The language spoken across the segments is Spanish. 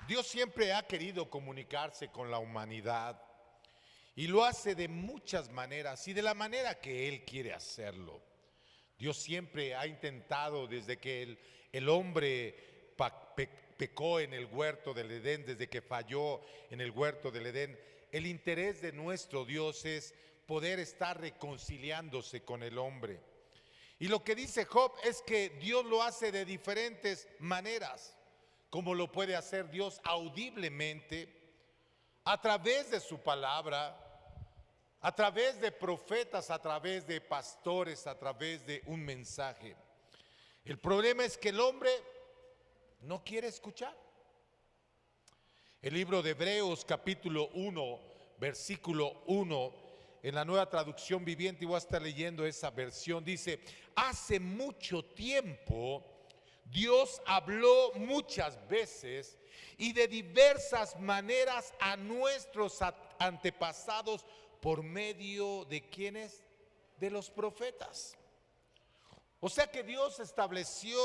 Dios siempre ha querido comunicarse con la humanidad y lo hace de muchas maneras y de la manera que Él quiere hacerlo. Dios siempre ha intentado desde que el hombre pecó en el huerto del Edén, desde que falló en el huerto del Edén, el interés de nuestro Dios es poder estar reconciliándose con el hombre. Y lo que dice Job es que Dios lo hace de diferentes maneras, como lo puede hacer Dios audiblemente, a través de su palabra, a través de profetas, a través de pastores, a través de un mensaje. El problema es que el hombre no quiere escuchar. El libro de Hebreos capítulo 1, versículo 1, en la Nueva Traducción Viviente, y voy a estar leyendo esa versión, dice: hace mucho tiempo Dios habló muchas veces y de diversas maneras a nuestros antepasados por medio de ¿quiénes? De los profetas. O sea que Dios estableció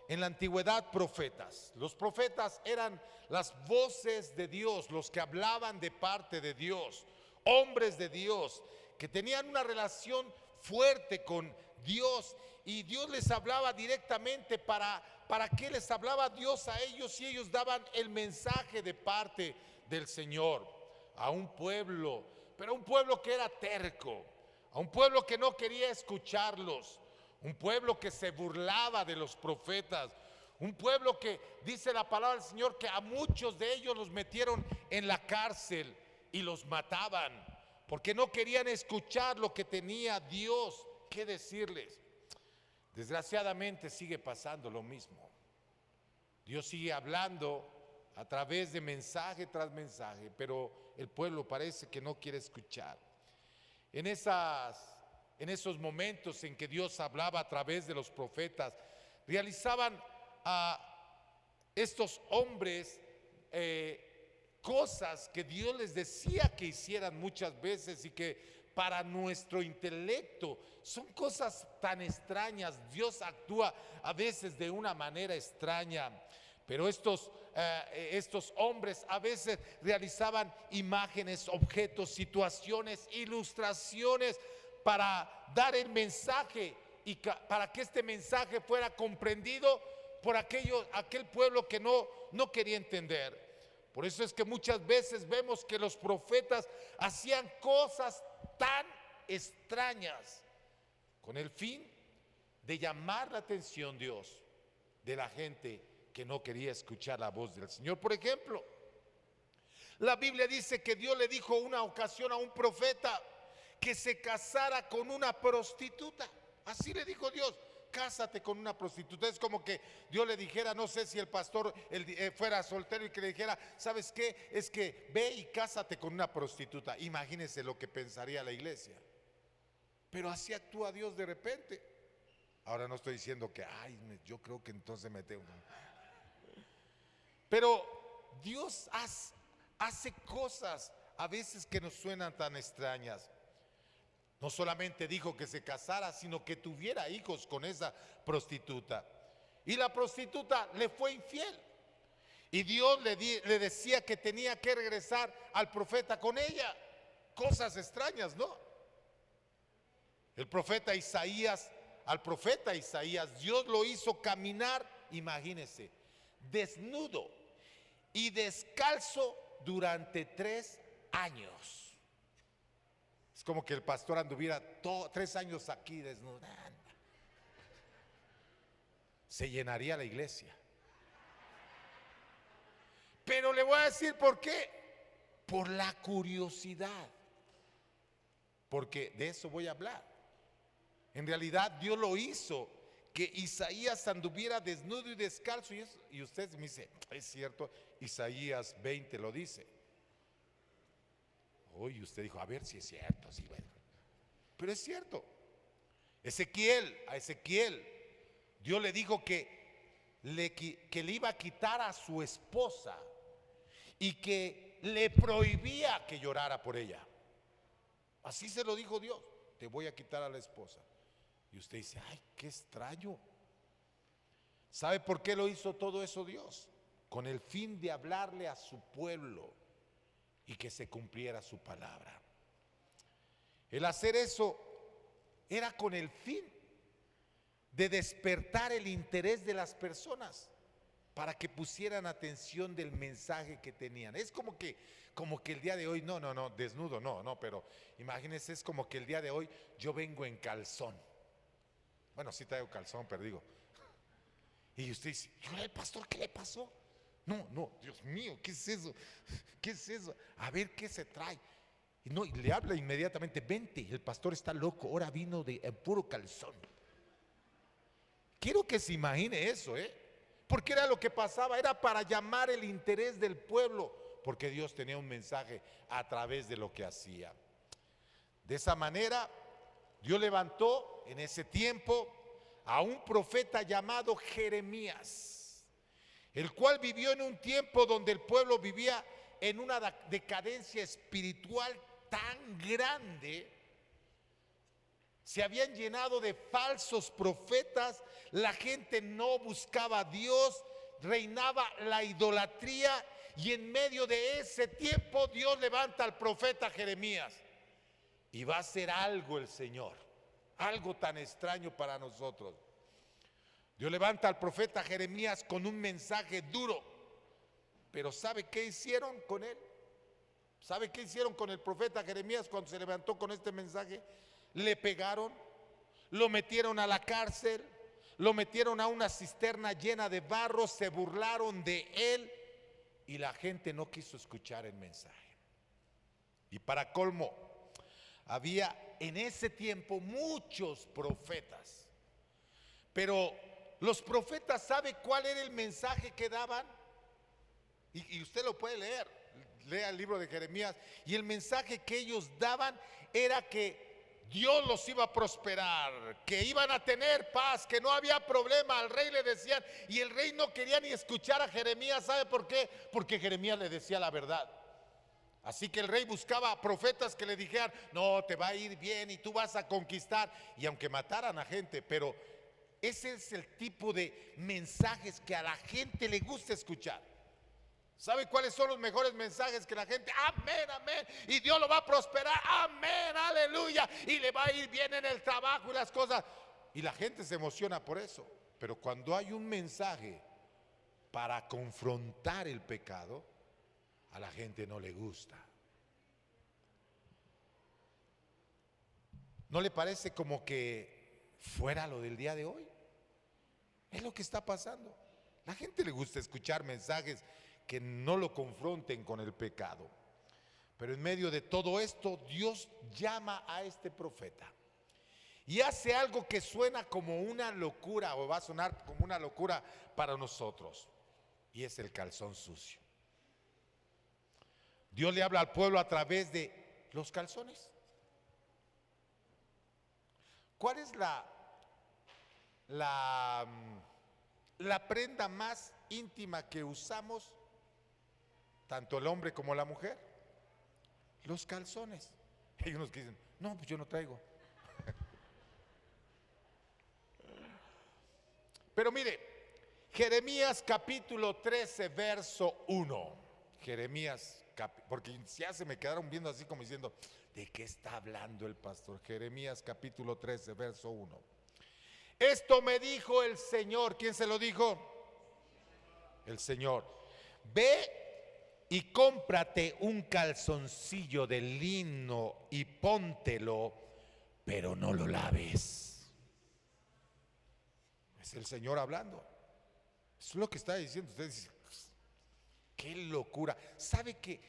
en la antigüedad profetas. Los profetas eran las voces de Dios, los que hablaban de parte de Dios, hombres de Dios, que tenían una relación fuerte con Dios, y Dios les hablaba directamente. ¿Para qué les hablaba Dios a ellos? Y ellos daban el mensaje de parte del Señor a un pueblo, pero un pueblo que era terco, a un pueblo que no quería escucharlos, un pueblo que se burlaba de los profetas, un pueblo que dice la palabra del Señor que a muchos de ellos los metieron en la cárcel y los mataban porque no querían escuchar lo que tenía Dios que decirles. Desgraciadamente sigue pasando lo mismo. Dios sigue hablando a través de mensaje tras mensaje, pero el pueblo parece que no quiere escuchar. En esos momentos en que Dios hablaba a través de los profetas, realizaban a estos hombres cosas que Dios les decía que hicieran muchas veces y que para nuestro intelecto son cosas tan extrañas. Dios actúa a veces de una manera extraña, pero estos hombres a veces realizaban imágenes, objetos, situaciones, ilustraciones para dar el mensaje y para que este mensaje fuera comprendido por aquel pueblo que no quería entender. Por eso es que muchas veces vemos que los profetas hacían cosas tan extrañas con el fin de llamar la atención, Dios, de la gente que no quería escuchar la voz del Señor. Por ejemplo, la Biblia dice que Dios le dijo una ocasión a un profeta que se casara con una prostituta. Así le dijo Dios: cásate con una prostituta. Es como que Dios le dijera, no sé si el pastor fuera soltero y que le dijera: ¿sabes qué? Es que ve y cásate con una prostituta. Imagínense lo que pensaría la iglesia. Pero así actúa Dios de repente. Ahora no estoy diciendo que, yo creo que entonces me tengo. Pero Dios hace cosas a veces que nos suenan tan extrañas. No solamente dijo que se casara, sino que tuviera hijos con esa prostituta. Y la prostituta le fue infiel. Y Dios le decía que tenía que regresar al profeta con ella. Cosas extrañas, ¿no? Al profeta Isaías, Dios lo hizo caminar, imagínense, desnudo y descalzo durante 3 años. Es como que el pastor anduviera 3 años aquí desnudando. Se llenaría la iglesia. Pero le voy a decir por qué. Por la curiosidad. Porque de eso voy a hablar. En realidad Dios lo hizo que Isaías anduviera desnudo y descalzo. Y usted me dice: es cierto, Isaías 20 lo dice. Hoy usted dijo: a ver si es cierto, sí, bueno. Pero es cierto. A Ezequiel, Dios le dijo que le iba a quitar a su esposa y que le prohibía que llorara por ella. Así se lo dijo Dios: te voy a quitar a la esposa. Y usted dice: ay, qué extraño. ¿Sabe por qué lo hizo todo eso Dios? con el fin de hablarle a su pueblo y que se cumpliera su palabra. El hacer eso era con el fin de despertar el interés de las personas para que pusieran atención del mensaje que tenían. Es como que el día de hoy, no, desnudo, no, pero imagínense, es como que el día de hoy yo vengo en calzón. Bueno, sí traigo calzón, pero digo, y usted dice, ¿el pastor qué le pasó? No, Dios mío, ¿qué es eso? ¿Qué es eso? A ver qué se trae. Y no, y le habla inmediatamente, vente, el pastor está loco, ahora vino en puro calzón. Quiero que se imagine eso, porque era lo que pasaba, era para llamar el interés del pueblo, porque Dios tenía un mensaje a través de lo que hacía. De esa manera, Dios levantó en ese tiempo a un profeta llamado Jeremías, el cual vivió en un tiempo donde el pueblo vivía en una decadencia espiritual tan grande. Se habían llenado de falsos profetas, la gente no buscaba a Dios, reinaba la idolatría, y en medio de ese tiempo Dios levanta al profeta Jeremías y va a hacer algo el Señor, algo tan extraño para nosotros. Dios levanta al profeta Jeremías con un mensaje duro, pero ¿sabe qué hicieron con él? ¿Sabe qué hicieron con el profeta Jeremías cuando se levantó con este mensaje? Le pegaron, lo metieron a la cárcel, lo metieron a una cisterna llena de barro, se burlaron de él y la gente no quiso escuchar el mensaje. Y para colmo, había en ese tiempo muchos profetas, pero los profetas, ¿sabe cuál era el mensaje que daban? Y usted lo puede leer, lea el libro de Jeremías, y el mensaje que ellos daban era que Dios los iba a prosperar, que iban a tener paz, que no había problema. Al rey le decían, y el rey no quería ni escuchar a Jeremías. ¿Sabe por qué? Porque Jeremías le decía la verdad. Así que el rey buscaba profetas que le dijeran, no, te va a ir bien y tú vas a conquistar, y aunque mataran a gente, pero ese es el tipo de mensajes que a la gente le gusta escuchar. ¿Sabe cuáles son los mejores mensajes? Que la gente, amén, amén, y Dios lo va a prosperar, amén, aleluya, y le va a ir bien en el trabajo y las cosas, y la gente se emociona por eso. Pero cuando hay un mensaje para confrontar el pecado, a la gente no le gusta. ¿No le parece como que fuera lo del día de hoy? Es lo que está pasando. La gente le gusta escuchar mensajes que no lo confronten con el pecado. Pero en medio de todo esto, Dios llama a este profeta y hace algo que suena como una locura, o va a sonar como una locura para nosotros, y es el calzón sucio. Dios le habla al pueblo a través de los calzones. ¿Cuál es la prenda más íntima que usamos, tanto el hombre como la mujer? Los calzones. Hay unos que dicen, no, pues yo no traigo. Pero mire, Jeremías capítulo 13, verso 1. Jeremías, porque ya se me quedaron viendo así como diciendo, ¿de qué está hablando el pastor? Jeremías capítulo 13, verso 1. Esto me dijo el Señor. ¿Quién se lo dijo? El Señor. Ve y cómprate un calzoncillo de lino y póntelo, pero no lo laves. Es el Señor hablando. Eso es lo que está diciendo. Ustedes dicen, qué locura. ¿Sabe que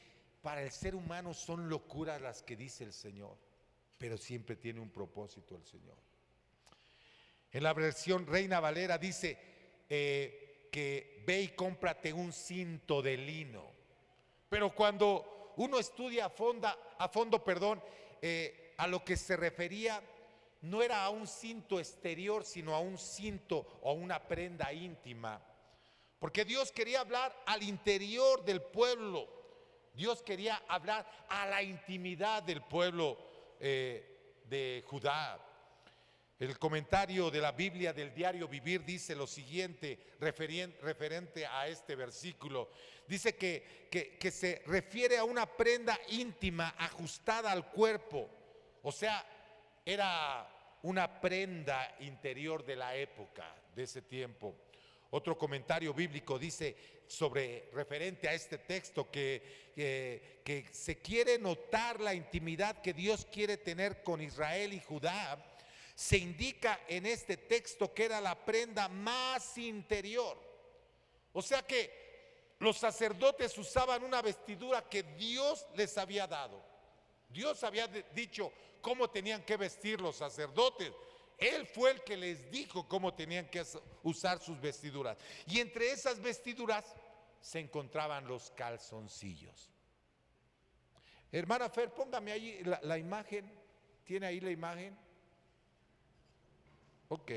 para el ser humano son locuras las que dice el Señor? Pero siempre tiene un propósito el Señor. En la versión Reina Valera dice que ve y cómprate un cinto de lino. Pero cuando uno estudia a fondo, a lo que se refería, no era a un cinto exterior, sino a un cinto o una prenda íntima. Porque Dios quería hablar al interior del pueblo. Dios quería hablar a la intimidad del pueblo de Judá. El comentario de la Biblia del Diario Vivir dice lo siguiente referente a este versículo. Dice que se refiere a una prenda íntima ajustada al cuerpo. O sea, era una prenda interior de la época, de ese tiempo. Otro comentario bíblico dice referente a este texto que se quiere notar la intimidad que Dios quiere tener con Israel y Judá. Se indica en este texto que era la prenda más interior. O sea que los sacerdotes usaban una vestidura que Dios les había dado. Dios había dicho cómo tenían que vestir los sacerdotes. Él fue el que les dijo cómo tenían que usar sus vestiduras. Y entre esas vestiduras se encontraban los calzoncillos. Hermana Fer, póngame ahí la imagen. ¿Tiene ahí la imagen? Ok.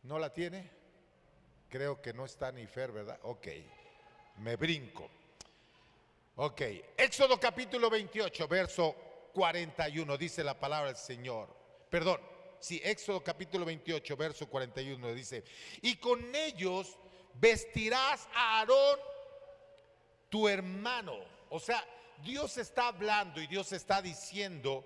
¿No la tiene? Creo que no está ni Fer, ¿verdad? Ok. Me brinco. Ok. Éxodo capítulo 28, verso 41, dice la palabra del Señor. Perdón, sí, Éxodo capítulo 28, verso 41 dice: y con ellos vestirás a Aarón, tu hermano. O sea, Dios está hablando y Dios está diciendo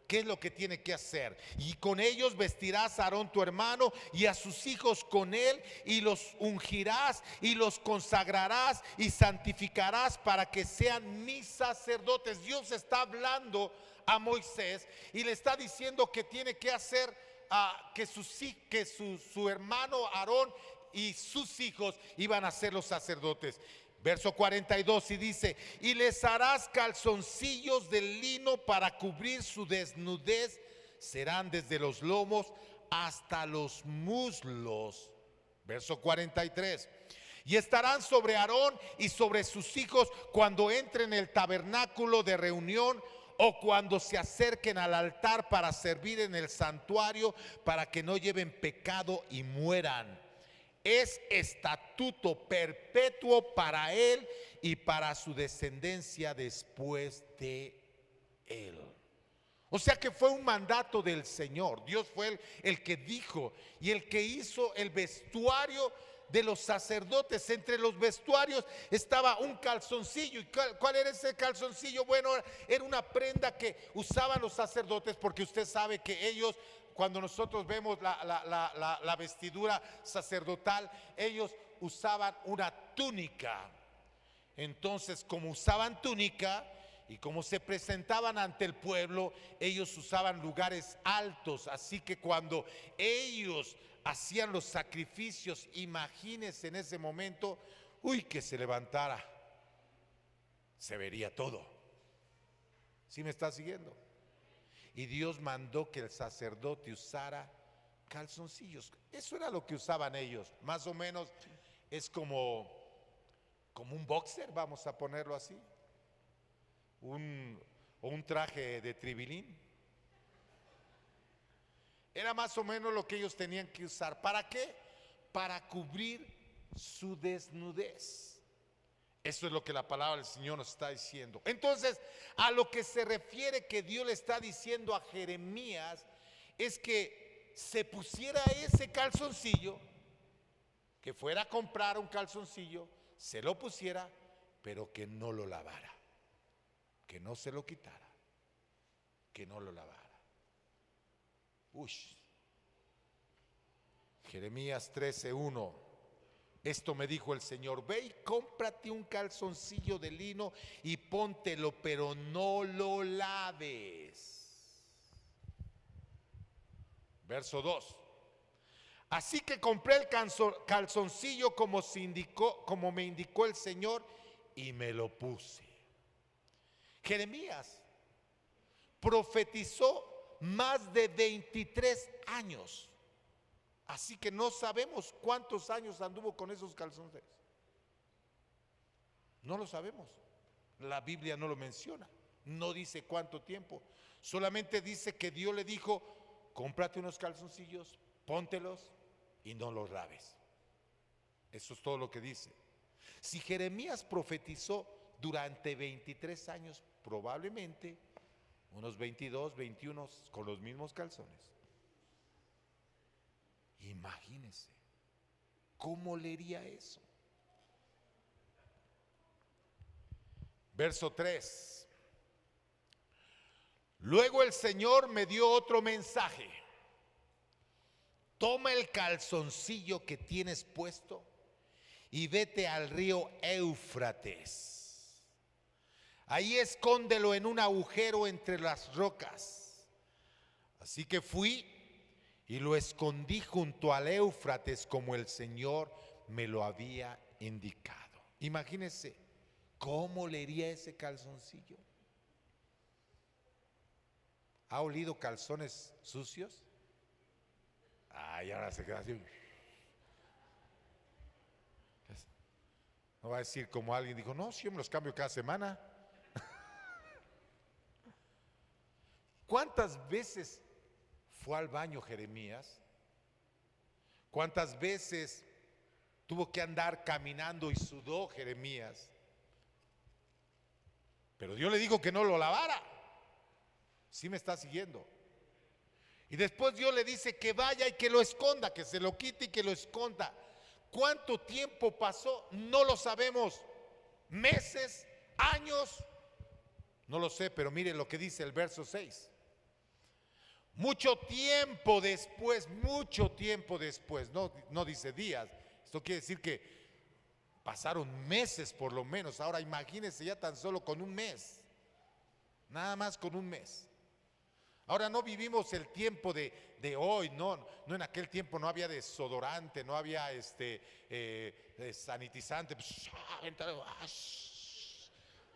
qué es lo que tiene que hacer. Y con ellos vestirás a Aarón tu hermano y a sus hijos con él, y los ungirás y los consagrarás y santificarás para que sean mis sacerdotes. Dios está hablando a Moisés y le está diciendo que tiene que hacer que su hermano Aarón y sus hijos iban a ser los sacerdotes. Verso 42 y dice: y les harás calzoncillos de lino para cubrir su desnudez, serán desde los lomos hasta los muslos. Verso 43: y estarán sobre Aarón y sobre sus hijos cuando entren en el tabernáculo de reunión o cuando se acerquen al altar para servir en el santuario, para que no lleven pecado y mueran. Es estatuto perpetuo para él y para su descendencia después de él. O sea que fue un mandato del Señor. Dios fue el que dijo y el que hizo el vestuario de los sacerdotes. Entre los vestuarios estaba un calzoncillo. ¿Y cuál era ese calzoncillo? Bueno, era una prenda que usaban los sacerdotes, porque usted sabe que ellos, cuando nosotros vemos la vestidura sacerdotal, ellos usaban una túnica. Entonces, como usaban túnica y como se presentaban ante el pueblo, ellos usaban lugares altos. Así que cuando ellos hacían los sacrificios, imagínense en ese momento, que se levantara, se vería todo. ¿Sí me está siguiendo? Y Dios mandó que el sacerdote usara calzoncillos. Eso era lo que usaban ellos. Más o menos es como un boxer, vamos a ponerlo así. O un traje de tribilín. Era más o menos lo que ellos tenían que usar. ¿Para qué? Para cubrir su desnudez. Eso es lo que la palabra del Señor nos está diciendo. Entonces, a lo que se refiere que Dios le está diciendo a Jeremías es que se pusiera ese calzoncillo, que fuera a comprar un calzoncillo, se lo pusiera, pero que no lo lavara, que no se lo quitara, que no lo lavara. Jeremías 13:1. Esto me dijo el Señor: ve y cómprate un calzoncillo de lino y póntelo, pero no lo laves. Verso 2. Así que compré el calzoncillo como me indicó el Señor, y me lo puse. Jeremías profetizó más de 23 años. Así que no sabemos cuántos años anduvo con esos calzones. No lo sabemos. La Biblia no lo menciona. No dice cuánto tiempo. Solamente dice que Dios le dijo: cómprate unos calzoncillos, póntelos y no los laves. Eso es todo lo que dice. Si Jeremías profetizó durante 23 años, probablemente unos 22, 21 con los mismos calzones. Imagínense, ¿cómo leería eso? Verso 3. Luego el Señor me dio otro mensaje. Toma el calzoncillo que tienes puesto y vete al río Éufrates. Ahí escóndelo en un agujero entre las rocas. Así que fui y lo escondí junto al Éufrates como el Señor me lo había indicado. Imagínense cómo leería ese calzoncillo. ¿Ha olido calzones sucios? Ay, ahora se queda así. No va a decir como alguien dijo, no, si yo me los cambio cada semana. ¿Cuántas veces fue al baño Jeremías? ¿Cuántas veces tuvo que andar caminando y sudó Jeremías? Pero Dios le dijo que no lo lavara. ¿Sí me está siguiendo? Y después Dios le dice que vaya y que lo esconda, que se lo quite y que lo esconda. ¿Cuánto tiempo pasó? No lo sabemos. ¿Meses? ¿Años? No lo sé, pero mire lo que dice el verso 6. Mucho tiempo después, no dice días. Esto quiere decir que pasaron meses por lo menos. Ahora imagínense ya tan solo con un mes. Nada más con un mes. Ahora no vivimos el tiempo de hoy, no en aquel tiempo no había desodorante, no había sanitizante,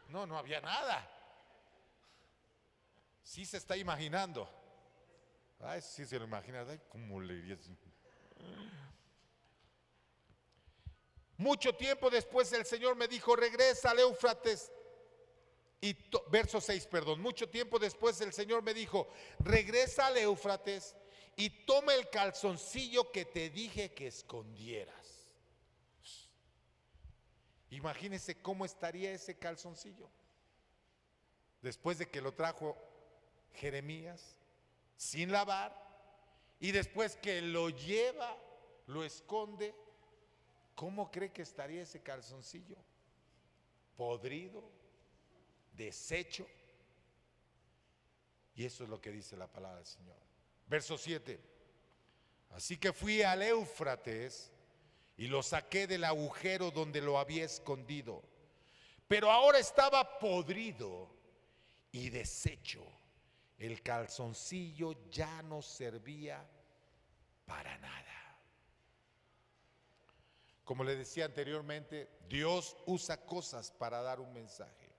no había nada. Sí se está imaginando. Ay, sí se lo imagina, ay, ¿cómo le diría? Mucho tiempo después el Señor me dijo, regresa al Éufrates. Verso 6, perdón. Mucho tiempo después el Señor me dijo, regresa al Éufrates y toma el calzoncillo que te dije que escondieras. Imagínense cómo estaría ese calzoncillo después de que lo trajo Jeremías sin lavar y después que lo lleva, lo esconde. ¿Cómo cree que estaría ese calzoncillo? Podrido, deshecho. Y eso es lo que dice la palabra del Señor. Verso 7. Así que fui al Éufrates y lo saqué del agujero donde lo había escondido, pero ahora estaba podrido y deshecho. El calzoncillo ya no servía para nada. Como le decía anteriormente, Dios usa cosas para dar un mensaje.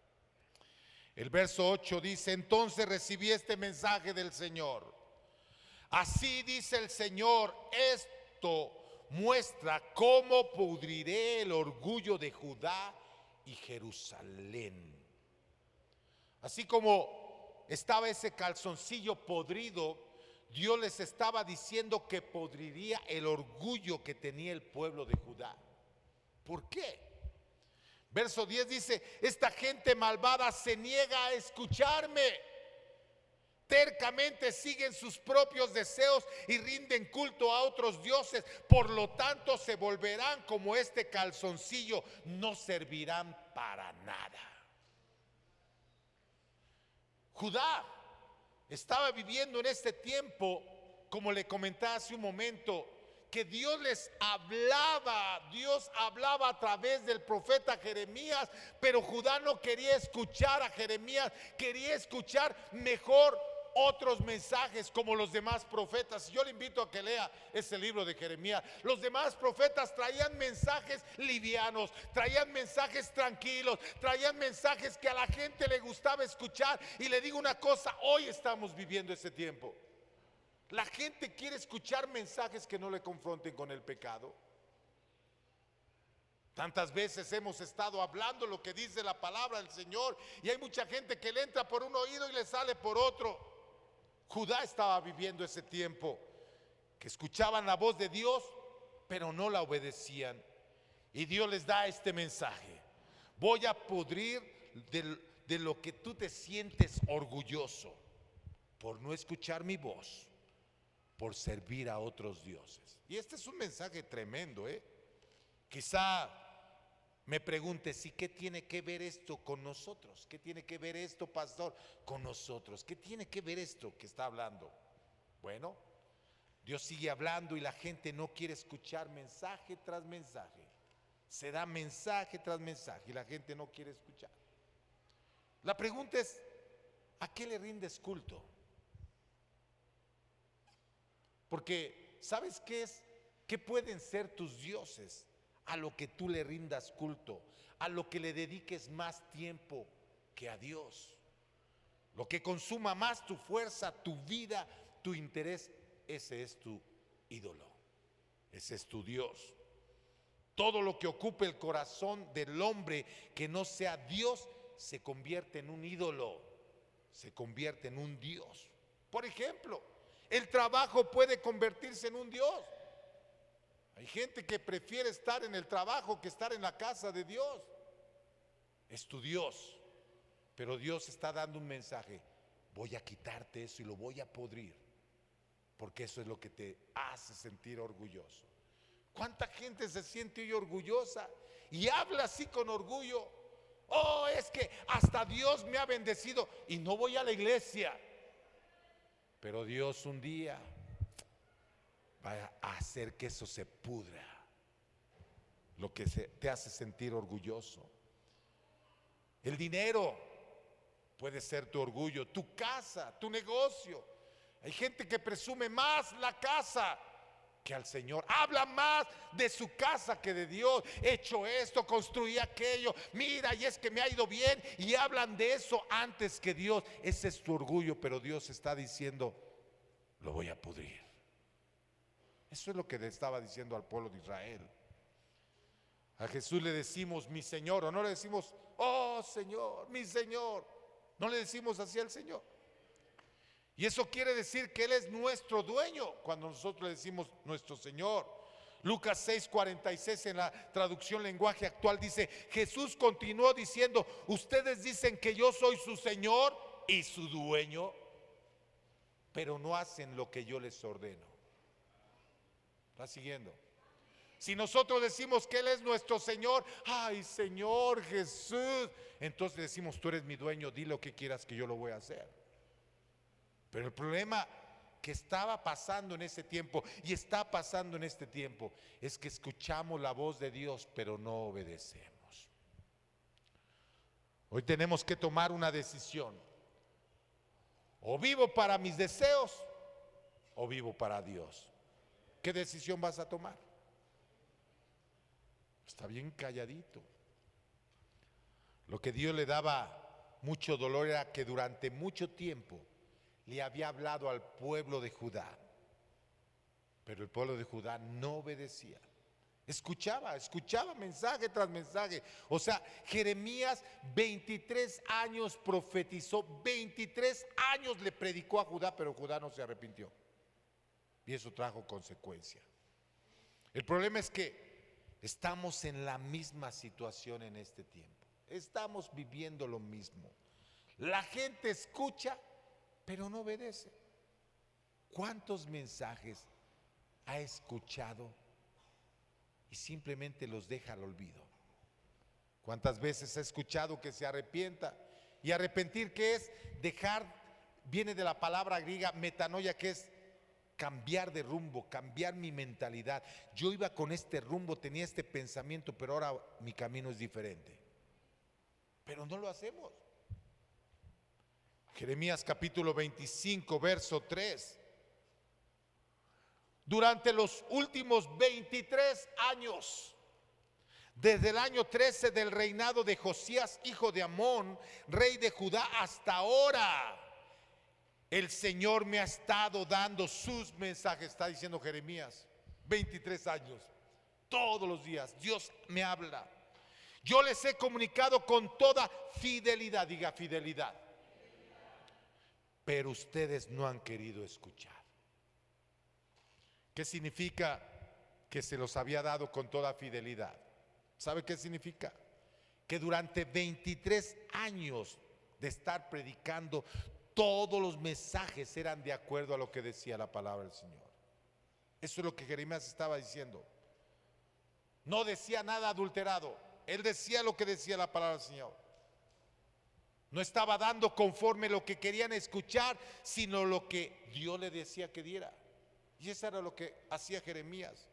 El verso 8 dice, entonces recibí este mensaje del Señor. Así dice el Señor, esto muestra cómo pudriré el orgullo de Judá y Jerusalén. Así como estaba ese calzoncillo podrido, Dios les estaba diciendo que podriría el orgullo que tenía el pueblo de Judá. ¿Por qué? Verso 10 dice, esta gente malvada se niega a escucharme. Tercamente siguen sus propios deseos y rinden culto a otros dioses. Por lo tanto se volverán como este calzoncillo, no servirán para nada. Judá estaba viviendo en este tiempo, como le comentaba hace un momento, que Dios hablaba a través del profeta Jeremías, pero Judá no quería escuchar a Jeremías, quería escuchar mejor otros mensajes como los demás profetas. Yo le invito a que lea ese libro de Jeremías. Los demás profetas traían mensajes livianos, traían mensajes tranquilos, traían mensajes que a la gente le gustaba escuchar. Y le digo una cosa, hoy estamos viviendo ese tiempo. La gente quiere escuchar mensajes que no le confronten con el pecado. Tantas veces hemos estado hablando lo que dice la palabra del Señor y hay mucha gente que le entra por un oído y le sale por otro. Judá estaba viviendo ese tiempo, que escuchaban la voz de Dios, pero no la obedecían. Y Dios les da este mensaje: voy a pudrir de lo que tú te sientes orgulloso. por no escuchar mi voz, por servir a otros dioses. Y este es un mensaje tremendo, ¿eh? Quizá me preguntes, ¿y qué tiene que ver esto con nosotros? ¿Qué tiene que ver esto, pastor, con nosotros? ¿Qué tiene que ver esto que está hablando? Bueno, Dios sigue hablando y la gente no quiere escuchar mensaje tras mensaje. Se da mensaje tras mensaje y la gente no quiere escuchar. La pregunta es, ¿a qué le rindes culto? Porque ¿sabes qué es? ¿Qué pueden ser tus dioses? A lo que tú le rindas culto, a lo que le dediques más tiempo que a Dios. Lo que consuma más tu fuerza, tu vida, tu interés, ese es tu ídolo, ese es tu Dios. Todo lo que ocupe el corazón del hombre que no sea Dios se convierte en un ídolo, se convierte en un Dios. Por ejemplo, el trabajo puede convertirse en un Dios. Hay gente que prefiere estar en el trabajo que estar en la casa de Dios. Es tu Dios, pero Dios está dando un mensaje: voy a quitarte eso y lo voy a podrir, porque eso es lo que te hace sentir orgulloso. ¿Cuánta gente se siente hoy orgullosa y habla así con orgullo? Oh, es que hasta Dios me ha bendecido y no voy a la iglesia. Pero Dios un día va a hacer que eso se pudra, lo que te hace sentir orgulloso. El dinero puede ser tu orgullo, tu casa, tu negocio. Hay gente que presume más la casa que al Señor. Habla más de su casa que de Dios. He hecho esto, construí aquello, mira, y es que me ha ido bien, y hablan de eso antes que Dios. Ese es tu orgullo, pero Dios está diciendo: lo voy a pudrir. Eso es lo que le estaba diciendo al pueblo de Israel. A Jesús le decimos mi Señor, o no le decimos oh Señor, mi Señor. No le decimos así al Señor. Y eso quiere decir que Él es nuestro dueño cuando nosotros le decimos nuestro Señor. Lucas 6:46 en la traducción lenguaje actual dice: Jesús continuó diciendo, ustedes dicen que yo soy su Señor y su dueño, pero no hacen lo que yo les ordeno. ¿Está siguiendo? Si nosotros decimos que Él es nuestro Señor, ay Señor Jesús, entonces decimos: tú eres mi dueño, di lo que quieras que yo lo voy a hacer. Pero el problema que estaba pasando en ese tiempo y está pasando en este tiempo es que escuchamos la voz de Dios pero no obedecemos. Hoy tenemos que tomar una decisión: o vivo para mis deseos o vivo para Dios. ¿Qué decisión vas a tomar? Está bien calladito. Lo que Dios le daba mucho dolor era que durante mucho tiempo le había hablado al pueblo de Judá, pero el pueblo de Judá no obedecía. Escuchaba mensaje tras mensaje. O sea, Jeremías 23 años profetizó, 23 años le predicó a Judá, pero Judá no se arrepintió. Y eso trajo consecuencia. El problema es que estamos en la misma situación en este tiempo. Estamos viviendo lo mismo. La gente escucha, pero no obedece. ¿Cuántos mensajes ha escuchado y simplemente los deja al olvido? ¿Cuántas veces ha escuchado que se arrepienta? Y arrepentir, ¿qué es? Dejar, viene de la palabra griega metanoia, que es cambiar de rumbo, cambiar mi mentalidad. Yo iba con este rumbo, tenía este pensamiento, pero ahora mi camino es diferente. Pero no lo hacemos. Jeremías capítulo 25, verso 3. Durante los últimos 23 años, desde el año 13 del reinado de Josías, hijo de Amón, rey de Judá, hasta ahora, el Señor me ha estado dando sus mensajes. Está diciendo Jeremías, 23 años, todos los días Dios me habla. Yo les he comunicado con toda fidelidad, diga fidelidad, pero ustedes no han querido escuchar. ¿Qué significa que se los había dado con toda fidelidad? ¿Sabe qué significa? Que durante 23 años de estar predicando, todos los mensajes eran de acuerdo a lo que decía la palabra del Señor. Eso es lo que Jeremías estaba diciendo. No decía nada adulterado. Él decía lo que decía la palabra del Señor. No estaba dando conforme lo que querían escuchar, sino lo que Dios le decía que diera. Y eso era lo que hacía Jeremías.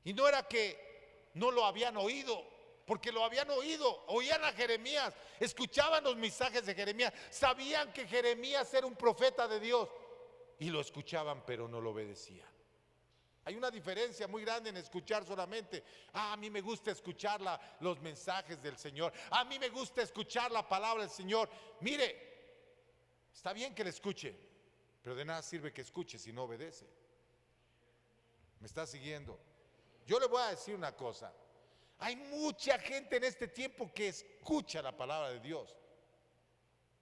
Y no era que no lo habían oído, porque lo habían oído, oían a Jeremías, escuchaban los mensajes de Jeremías, sabían que Jeremías era un profeta de Dios y lo escuchaban, pero no lo obedecían. Hay una diferencia muy grande en escuchar solamente. A mí me gusta escuchar los mensajes del Señor. A mí me gusta escuchar la palabra del Señor. Mire, está bien que le escuche, pero de nada sirve que escuche si no obedece. ¿Me está siguiendo? Yo le voy a decir una cosa. Hay mucha gente en este tiempo que escucha la palabra de Dios,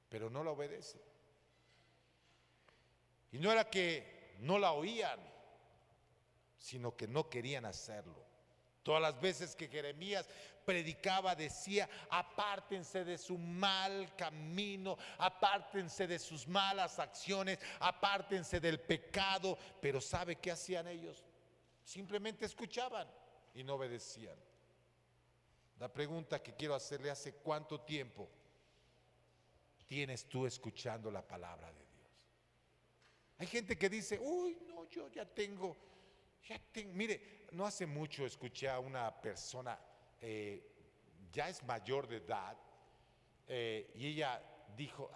pero no la obedece. Y no era que no la oían, sino que no querían hacerlo. Todas las veces que Jeremías predicaba decía: apártense de su mal camino, apártense de sus malas acciones, apártense del pecado. Pero ¿sabe qué hacían ellos? Simplemente escuchaban y no obedecían. La pregunta que quiero hacerle: ¿hace cuánto tiempo tienes tú escuchando la palabra de Dios? Hay gente que dice: uy, no, yo ya tengo. Mire, no hace mucho escuché a una persona, ya es mayor de edad, y ella dijo: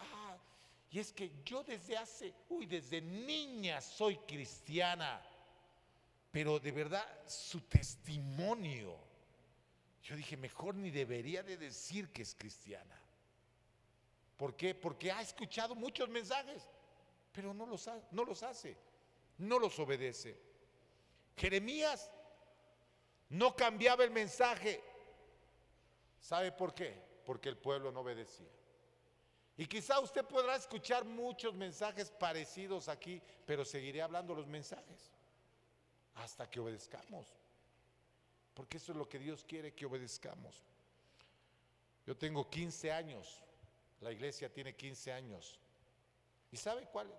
y es que yo desde niña soy cristiana, pero de verdad su testimonio, yo dije, mejor ni debería de decir que es cristiana. ¿Por qué? Porque ha escuchado muchos mensajes, pero no los hace, no los obedece. Jeremías no cambiaba el mensaje. ¿Sabe por qué? Porque el pueblo no obedecía. Y quizá usted podrá escuchar muchos mensajes parecidos aquí, pero seguiré hablando los mensajes hasta que obedezcamos, porque eso es lo que Dios quiere, que obedezcamos. Yo tengo 15 años, la iglesia tiene 15 años, ¿y sabe cuál?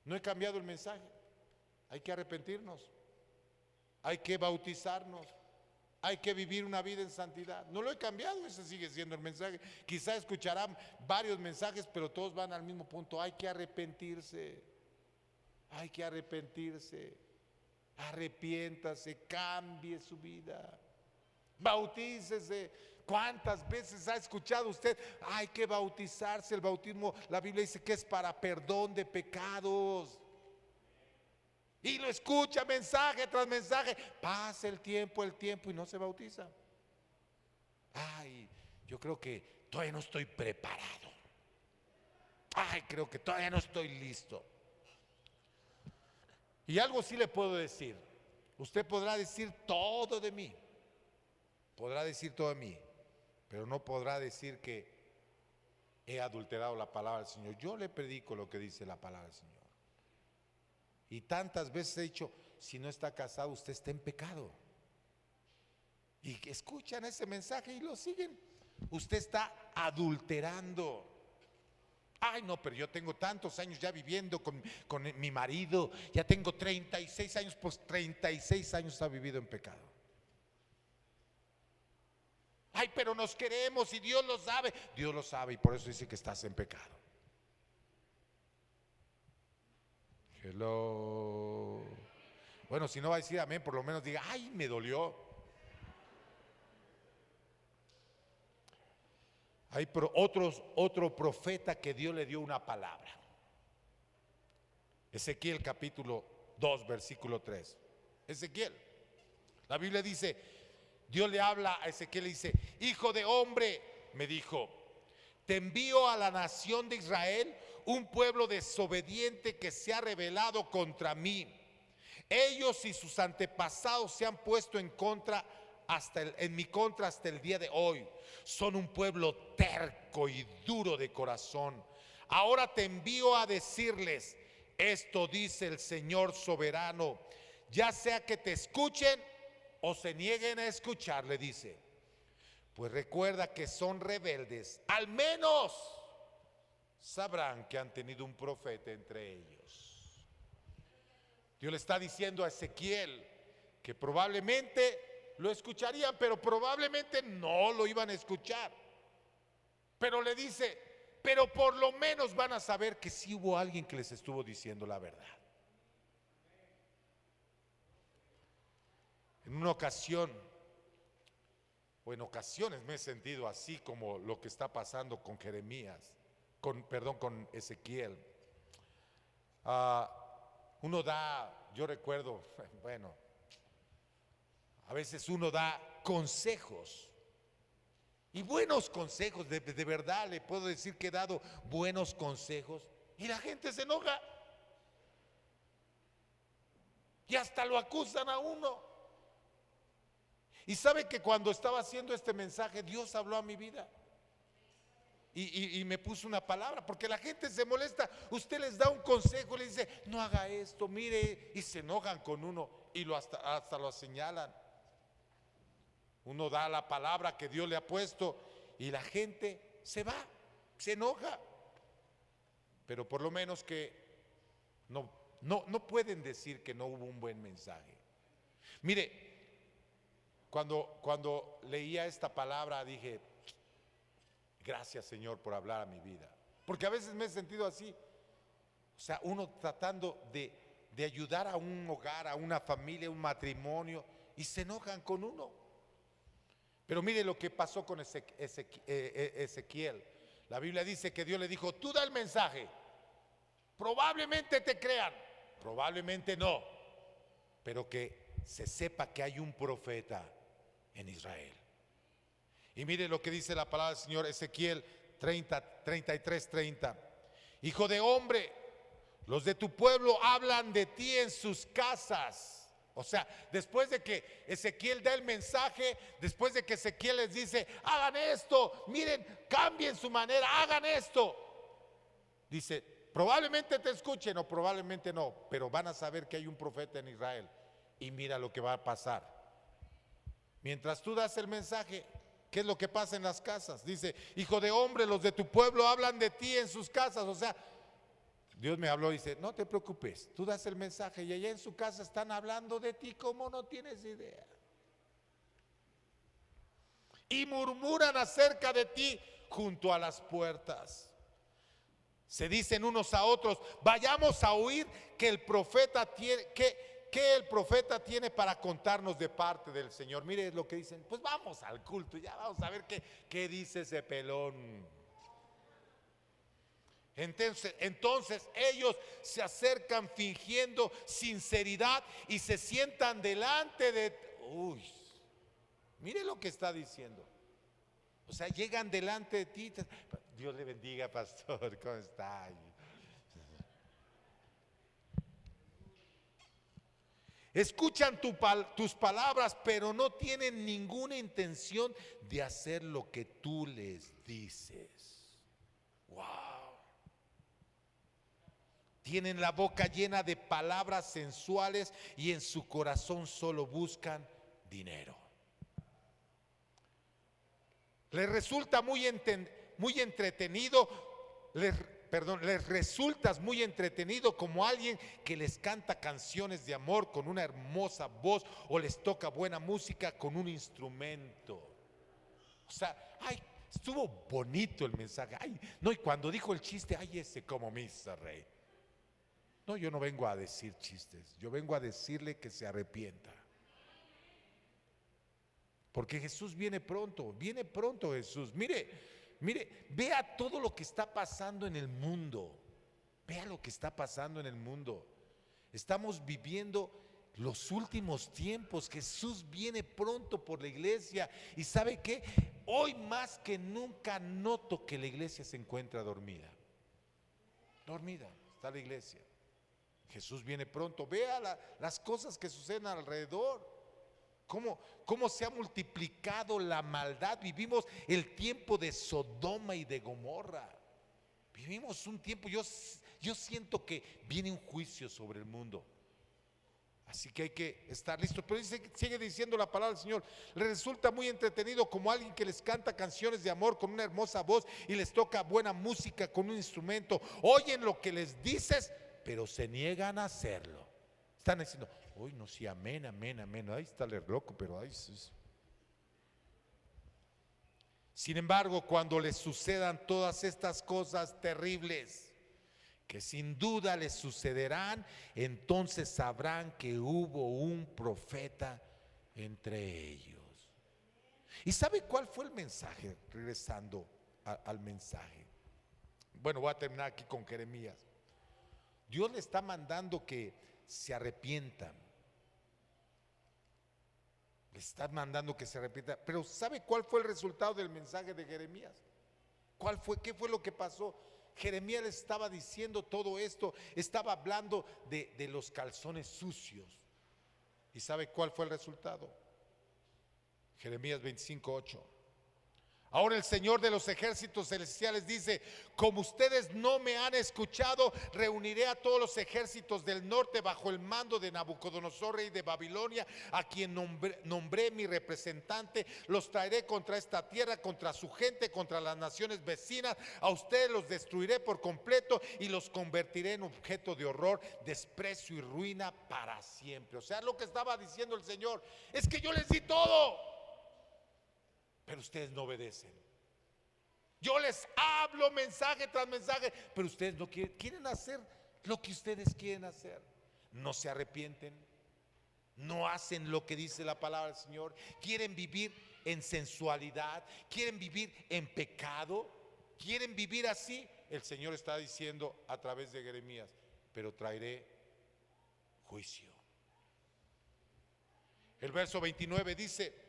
No he cambiado el mensaje. Hay que arrepentirnos, hay que bautizarnos, hay que vivir una vida en santidad. No lo he cambiado, ese sigue siendo el mensaje. Quizá escucharán varios mensajes, pero todos van al mismo punto: hay que arrepentirse, hay que arrepentirse. Arrepiéntase, cambie su vida, bautícese. ¿Cuántas veces ha escuchado usted: hay que bautizarse? El bautismo, la Biblia dice que es para perdón de pecados. Y lo escucha mensaje tras mensaje. Pasa el tiempo y no se bautiza. Yo creo que todavía no estoy preparado. Creo que todavía no estoy listo. Y algo sí le puedo decir: usted podrá decir todo de mí, pero no podrá decir que he adulterado la palabra del Señor. Yo le predico lo que dice la palabra del Señor. Y tantas veces he dicho: si no está casado, usted está en pecado. Y que escuchan ese mensaje y lo siguen. Usted está adulterando. No, pero yo tengo tantos años ya viviendo con mi marido, ya tengo 36 años, pues 36 años ha vivido en pecado. Pero nos queremos y Dios lo sabe. Dios lo sabe y por eso dice que estás en pecado. Hello. Bueno, si no va a decir amén, por lo menos diga: me dolió. Hay otro profeta que Dios le dio una palabra. Ezequiel capítulo 2 versículo 3. Ezequiel, la Biblia dice, Dios le habla a Ezequiel y dice: hijo de hombre, me dijo, te envío a la nación de Israel, un pueblo desobediente que se ha rebelado contra mí. Ellos y sus antepasados se han puesto en mi contra hasta el día de hoy. Son un pueblo terco y duro de corazón. Ahora te envío a decirles: esto dice el Señor soberano, ya sea que te escuchen o se nieguen a escuchar, le dice. Pues recuerda que son rebeldes, al menos sabrán que han tenido un profeta entre ellos. Dios le está diciendo a Ezequiel que probablemente lo escucharían, pero probablemente no lo iban a escuchar. Pero le dice, pero por lo menos van a saber que sí hubo alguien que les estuvo diciendo la verdad. En una ocasión, o en ocasiones me he sentido así como lo que está pasando con Jeremías, con Ezequiel. Uno da, yo recuerdo, bueno, a veces uno da consejos. Y buenos consejos, de verdad le puedo decir que he dado buenos consejos y la gente se enoja. Y hasta lo acusan a uno. Y sabe que cuando estaba haciendo este mensaje, Dios habló a mi vida. Y me puso una palabra, porque la gente se molesta. Usted les da un consejo, le dice, no haga esto, mire, y se enojan con uno y hasta lo señalan. Uno da la palabra que Dios le ha puesto y la gente se va, se enoja. Pero por lo menos que no pueden decir que no hubo un buen mensaje. Mire, cuando leía esta palabra dije, gracias Señor por hablar a mi vida. Porque a veces me he sentido así. O sea, uno tratando de ayudar a un hogar, a una familia, un matrimonio, y se enojan con uno. Pero mire lo que pasó con Ezequiel. La Biblia dice que Dios le dijo, tú da el mensaje. Probablemente te crean, probablemente no. Pero que se sepa que hay un profeta en Israel. Y mire lo que dice la palabra del Señor, Ezequiel 33:30. Hijo de hombre, los de tu pueblo hablan de ti en sus casas. O sea, después de que Ezequiel da el mensaje, después de que Ezequiel les dice, hagan esto, miren, cambien su manera, hagan esto. Dice, probablemente te escuchen o probablemente no, pero van a saber que hay un profeta en Israel. Y mira lo que va a pasar. Mientras tú das el mensaje, ¿qué es lo que pasa en las casas? Dice, hijo de hombre, los de tu pueblo hablan de ti en sus casas. O sea, Dios me habló y dice, no te preocupes, tú das el mensaje y allá en su casa están hablando de ti como no tienes idea. Y murmuran acerca de ti junto a las puertas. Se dicen unos a otros, vayamos a oír que el profeta tiene, que el profeta tiene para contarnos de parte del Señor. Mire lo que dicen, pues vamos al culto, ya vamos a ver qué dice ese pelón. Entonces ellos se acercan fingiendo sinceridad y se sientan delante de... Uy, mire lo que está diciendo. O sea, llegan delante de ti. Dios le bendiga, pastor, ¿cómo está? Escuchan tus palabras, pero no tienen ninguna intención de hacer lo que tú les dices. Wow. Tienen la boca llena de palabras sensuales y en su corazón solo buscan dinero. Les resulta muy entretenido, les resultas muy entretenido como alguien que les canta canciones de amor con una hermosa voz o les toca buena música con un instrumento. O sea, ay, estuvo bonito el mensaje. Ay, no, y cuando dijo el chiste, ay, ese como Mr. Rey. No, yo no vengo a decir chistes, yo vengo a decirle que se arrepienta. Porque Jesús viene pronto Jesús. Mire, vea todo lo que está pasando en el mundo. Vea lo que está pasando en el mundo. Estamos viviendo los últimos tiempos. Jesús viene pronto por la iglesia. ¿Y sabe qué? Hoy más que nunca noto que la iglesia se encuentra dormida. Dormida está la iglesia. Jesús viene pronto. Vea las cosas que suceden alrededor. Cómo se ha multiplicado la maldad. Vivimos el tiempo de Sodoma y de Gomorra. Vivimos un tiempo, yo siento que viene un juicio sobre el mundo. Así que hay que estar listos. Pero sigue diciendo la palabra del Señor. Les resulta muy entretenido como alguien que les canta canciones de amor con una hermosa voz y les toca buena música con un instrumento. Oyen lo que les dices, pero se niegan a hacerlo. Están diciendo, uy, no, sí, amén, amén, amén. Ahí está el loco, pero ahí sí. Sin embargo, cuando les sucedan todas estas cosas terribles, que sin duda les sucederán, entonces sabrán que hubo un profeta entre ellos. ¿Y sabe cuál fue el mensaje? Regresando al mensaje. Bueno, voy a terminar aquí con Jeremías. Dios le está mandando que se arrepientan. Le está mandando que se arrepientan. Pero ¿sabe cuál fue el resultado del mensaje de Jeremías? ¿Cuál fue? ¿Qué fue lo que pasó? Jeremías les estaba diciendo todo esto, estaba hablando de los calzones sucios. ¿Y sabe cuál fue el resultado? Jeremías 25:8. Ahora el Señor de los ejércitos celestiales dice: como ustedes no me han escuchado, reuniré a todos los ejércitos del norte bajo el mando de Nabucodonosor, rey de Babilonia, a quien nombré mi representante. Los traeré contra esta tierra, contra su gente, contra las naciones vecinas. A ustedes los destruiré por completo y los convertiré en objeto de horror, desprecio y ruina para siempre. O sea, lo que estaba diciendo el Señor es que yo les di todo, pero ustedes no obedecen. Yo les hablo mensaje tras mensaje, pero ustedes no quieren hacer lo que ustedes quieren hacer. No se arrepienten, no hacen lo que dice la palabra del Señor. Quieren vivir en sensualidad, quieren vivir en pecado, quieren vivir así. El Señor está diciendo a través de Jeremías: pero traeré juicio. El verso 29 dice: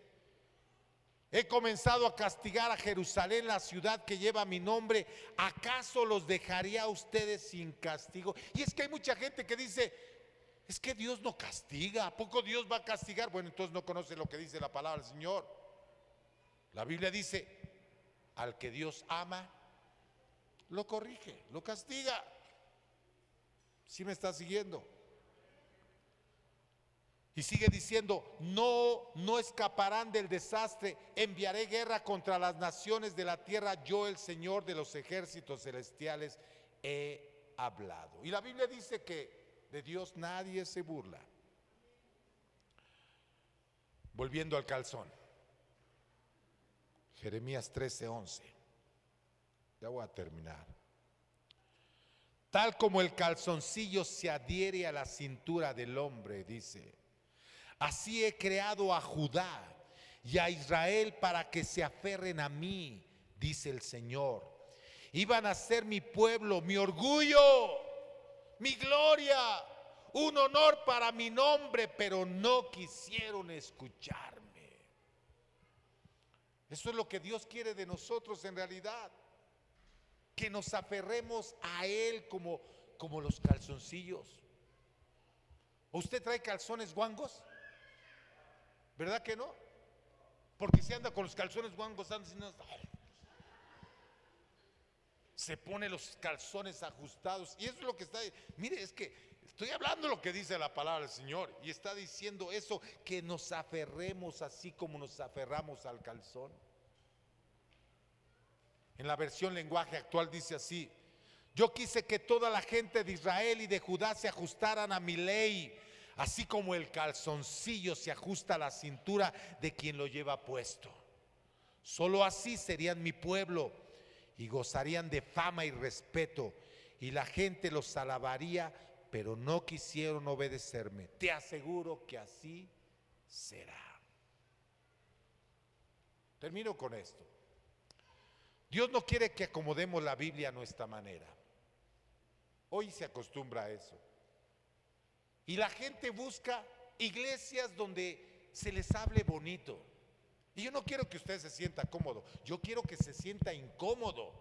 he comenzado a castigar a Jerusalén, la ciudad que lleva mi nombre. ¿Acaso los dejaría a ustedes sin castigo? Y es que hay mucha gente que dice: es que Dios no castiga. ¿A poco Dios va a castigar? Bueno, entonces no conoce lo que dice la palabra del Señor. La Biblia dice: al que Dios ama, lo corrige, lo castiga. ¿Sí me está siguiendo? Y sigue diciendo: no escaparán del desastre. Enviaré guerra contra las naciones de la tierra. Yo, el Señor de los ejércitos celestiales, he hablado. Y la Biblia dice que de Dios nadie se burla. Volviendo al calzón, Jeremías 13:11. Ya voy a terminar. Tal como el calzoncillo se adhiere a la cintura del hombre, dice, así he creado a Judá y a Israel para que se aferren a mí, dice el Señor. Iban a ser mi pueblo, mi orgullo, mi gloria, un honor para mi nombre, pero no quisieron escucharme. Eso es lo que Dios quiere de nosotros en realidad, que nos aferremos a Él como los calzoncillos. ¿Usted trae calzones guangos? ¿Verdad que no? Porque si anda con los calzones guangos, anda diciendo, se pone los calzones ajustados. Y eso es lo que está. Mire, es que estoy hablando lo que dice la palabra del Señor. Y está diciendo eso, que nos aferremos así como nos aferramos al calzón. En la versión lenguaje actual dice así: yo quise que toda la gente de Israel y de Judá se ajustaran a mi ley, así como el calzoncillo se ajusta a la cintura de quien lo lleva puesto. Solo así serían mi pueblo y gozarían de fama y respeto, y la gente los alabaría, pero no quisieron obedecerme. Te aseguro que así será. Termino con esto. Dios no quiere que acomodemos la Biblia a nuestra manera. Hoy se acostumbra a eso. Y la gente busca iglesias donde se les hable bonito. Y yo no quiero que usted se sienta cómodo, yo quiero que se sienta incómodo.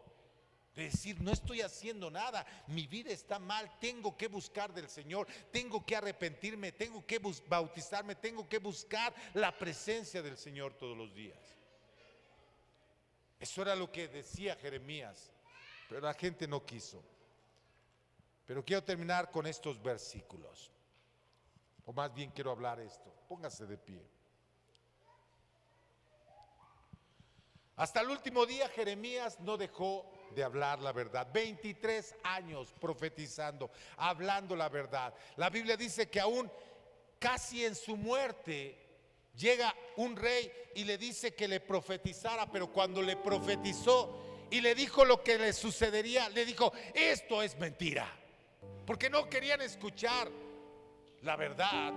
De decir, no estoy haciendo nada, mi vida está mal, tengo que buscar del Señor, tengo que arrepentirme, tengo que bautizarme, tengo que buscar la presencia del Señor todos los días. Eso era lo que decía Jeremías, pero la gente no quiso. Pero quiero terminar con estos versículos. O más bien quiero hablar esto. Póngase de pie. Hasta el último día Jeremías no dejó de hablar la verdad. 23 años profetizando, hablando la verdad. La Biblia dice que aún casi en su muerte llega un rey y le dice que le profetizara, pero cuando le profetizó y le dijo lo que le sucedería, le dijo: esto es mentira, porque no querían escuchar la verdad.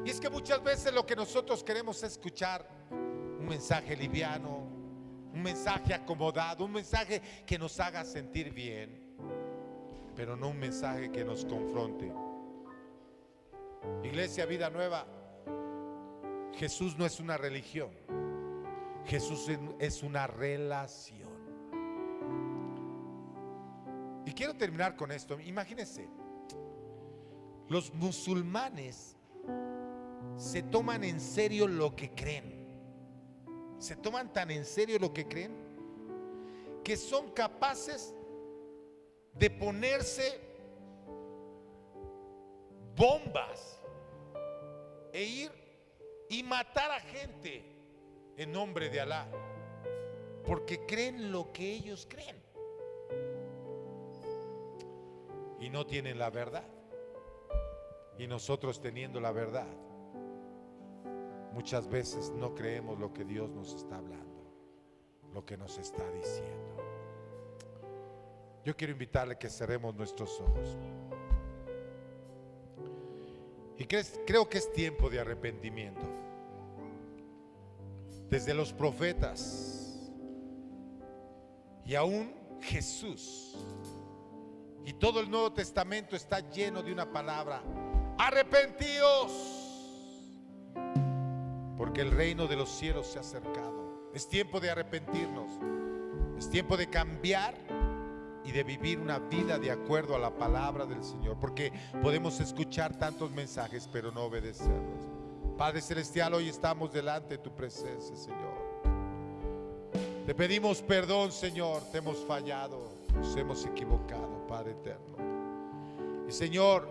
Y es que muchas veces lo que nosotros queremos es escuchar un mensaje liviano, un mensaje acomodado, un mensaje que nos haga sentir bien, pero no un mensaje que nos confronte. Iglesia Vida Nueva, Jesús no es una religión, Jesús es una relación. Y quiero terminar con esto. Imagínense, los musulmanes se toman en serio lo que creen. Se toman tan en serio lo que creen que son capaces de ponerse bombas e ir y matar a gente en nombre de Alá, porque creen lo que ellos creen y no tienen la verdad. Y nosotros, teniendo la verdad, muchas veces no creemos lo que Dios nos está hablando, lo que nos está diciendo. Yo quiero invitarle que cerremos nuestros ojos. Y creo que es tiempo de arrepentimiento. Desde los profetas y aún Jesús y todo el Nuevo Testamento está lleno de una palabra: arrepentíos, porque el reino de los cielos se ha acercado. Es tiempo de arrepentirnos, es tiempo de cambiar y de vivir una vida de acuerdo a la palabra del Señor, porque podemos escuchar tantos mensajes pero no obedecerlos. Padre Celestial, hoy estamos delante de tu presencia, Señor. Te pedimos perdón, Señor, te hemos fallado, nos hemos equivocado, Padre eterno. Y Señor,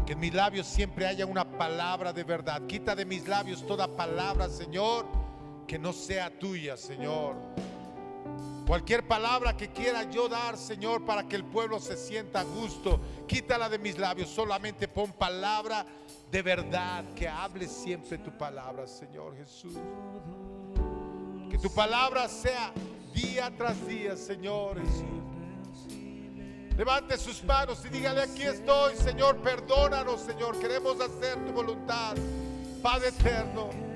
que en mis labios siempre haya una palabra de verdad. Quita de mis labios toda palabra, Señor, que no sea tuya, Señor. Cualquier palabra que quiera yo dar, Señor, para que el pueblo se sienta a gusto, quítala de mis labios. Solamente pon palabra de verdad, que hable siempre tu palabra, Señor Jesús. Que tu palabra sea día tras día, Señor Jesús. Levante sus manos y dígale: aquí estoy, Señor, perdónanos, Señor, queremos hacer tu voluntad, Padre eterno.